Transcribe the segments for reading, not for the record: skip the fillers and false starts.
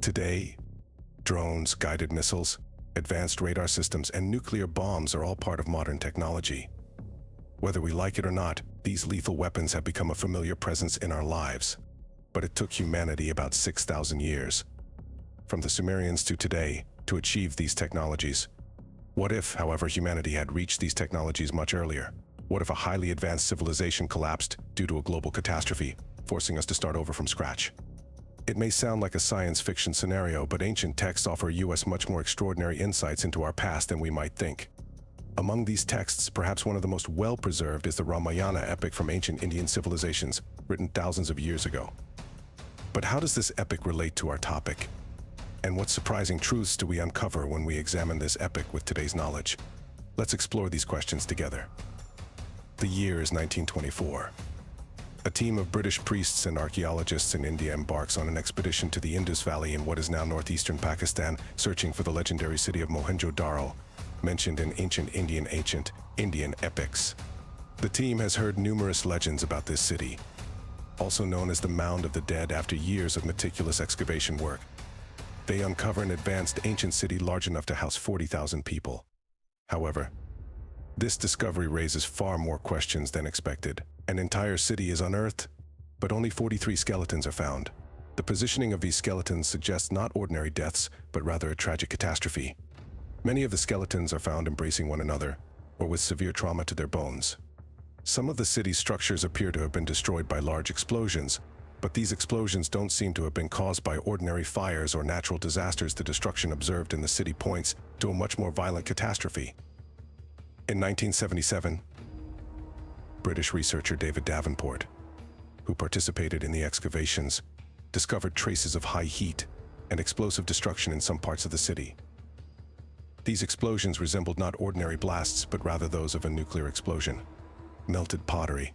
Today, drones, guided missiles, advanced radar systems, and nuclear bombs are all part of modern technology. Whether we like it or not, these lethal weapons have become a familiar presence in our lives. But it took humanity about 6,000 years, from the Sumerians to today, to achieve these technologies. What if, however, humanity had reached these technologies much earlier? What if a highly advanced civilization collapsed due to a global catastrophe, forcing us to start over from scratch? It may sound like a science fiction scenario, but ancient texts offer us much more extraordinary insights into our past than we might think. Among these texts, perhaps one of the most well-preserved is the Ramayana epic from ancient Indian civilizations, written thousands of years ago. But how does this epic relate to our topic? And what surprising truths do we uncover when we examine this epic with today's knowledge? Let's explore these questions together. The year is 1924. A team of British priests and archaeologists in India embarks on an expedition to the Indus Valley in what is now northeastern Pakistan, searching for the legendary city of Mohenjo-Daro, mentioned in ancient Indian epics. The team has heard numerous legends about this city, also known as the Mound of the Dead. After years of meticulous excavation work, they uncover an advanced ancient city large enough to house 40,000 people. However, this discovery raises far more questions than expected. An entire city is unearthed, but only 43 skeletons are found. The positioning of these skeletons suggests not ordinary deaths, but rather a tragic catastrophe. Many of the skeletons are found embracing one another, or with severe trauma to their bones. Some of the city's structures appear to have been destroyed by large explosions, but these explosions don't seem to have been caused by ordinary fires or natural disasters. The destruction observed in the city points to a much more violent catastrophe. In 1977, British researcher David Davenport, who participated in the excavations, discovered traces of high heat and explosive destruction in some parts of the city. These explosions resembled not ordinary blasts, but rather those of a nuclear explosion. Melted pottery,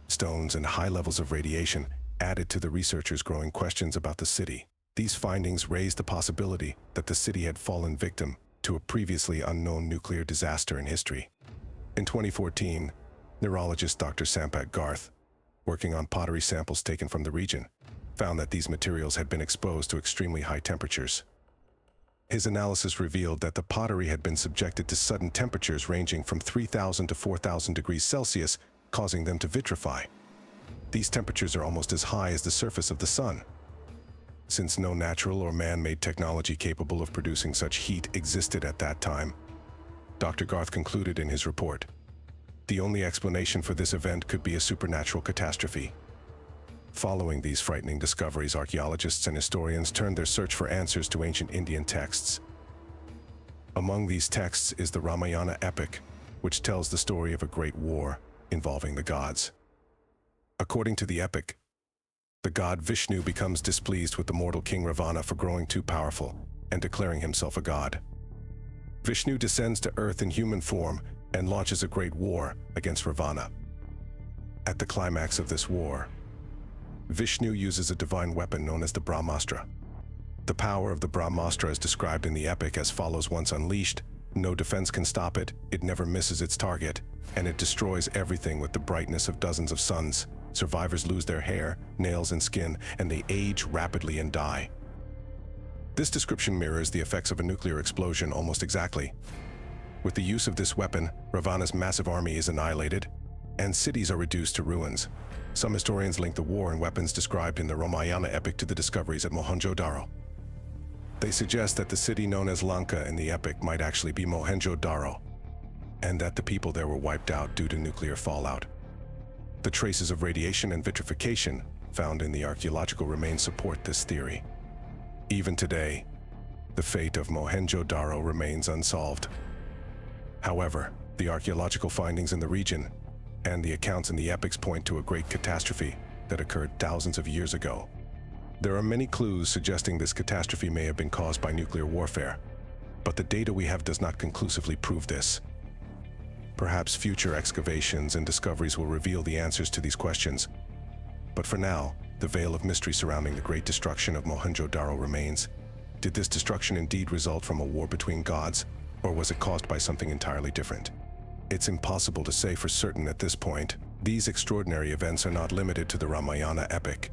stones, and high levels of radiation added to the researchers' growing questions about the city. These findings raised the possibility that the city had fallen victim to a previously unknown nuclear disaster in history. In 2014, neurologist Dr. Sampat Garth, working on pottery samples taken from the region, found that these materials had been exposed to extremely high temperatures. His analysis revealed that the pottery had been subjected to sudden temperatures ranging from 3,000 to 4,000 degrees Celsius, causing them to vitrify. These temperatures are almost as high as the surface of the sun. Since no natural or man-made technology capable of producing such heat existed at that time, Dr. Garth concluded in his report, the only explanation for this event could be a supernatural catastrophe. Following these frightening discoveries, archaeologists and historians turned their search for answers to ancient Indian texts. Among these texts is the Ramayana epic, which tells the story of a great war involving the gods. According to the epic, the god Vishnu becomes displeased with the mortal king Ravana for growing too powerful and declaring himself a god. Vishnu descends to earth in human form and launches a great war against Ravana. At the climax of this war, Vishnu uses a divine weapon known as the Brahmastra. The power of the Brahmastra is described in the epic as follows: once unleashed, no defense can stop it, it never misses its target, and it destroys everything with the brightness of dozens of suns. Survivors lose their hair, nails, and skin, and they age rapidly and die. This description mirrors the effects of a nuclear explosion almost exactly. With the use of this weapon, Ravana's massive army is annihilated, and cities are reduced to ruins. Some historians link the war and weapons described in the Ramayana epic to the discoveries at Mohenjo-Daro. They suggest that the city known as Lanka in the epic might actually be Mohenjo-Daro, and that the people there were wiped out due to nuclear fallout. The traces of radiation and vitrification found in the archaeological remains support this theory. Even today, the fate of Mohenjo-Daro remains unsolved. However, the archaeological findings in the region and the accounts in the epics point to a great catastrophe that occurred thousands of years ago. There are many clues suggesting this catastrophe may have been caused by nuclear warfare, but the data we have does not conclusively prove this. Perhaps future excavations and discoveries will reveal the answers to these questions. But for now, the veil of mystery surrounding the great destruction of Mohenjo-Daro remains. Did this destruction indeed result from a war between gods, or was it caused by something entirely different? It's impossible to say for certain at this point. These extraordinary events are not limited to the Ramayana epic.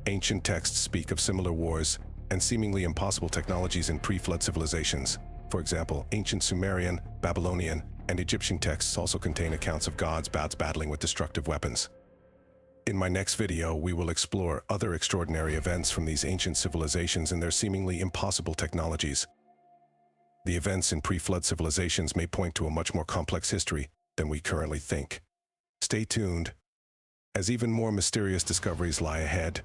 Ancient texts speak of similar wars and seemingly impossible technologies in pre-flood civilizations. For example, ancient Sumerian, Babylonian, and Egyptian texts also contain accounts of gods battling with destructive weapons. In my next video, we will explore other extraordinary events from these ancient civilizations and their seemingly impossible technologies. The events in pre-flood civilizations may point to a much more complex history than we currently think. Stay tuned, as even more mysterious discoveries lie ahead.